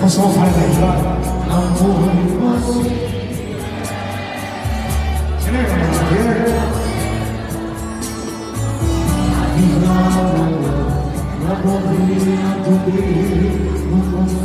Posso fare non vuoi ce n'è una sapere la bambina tu non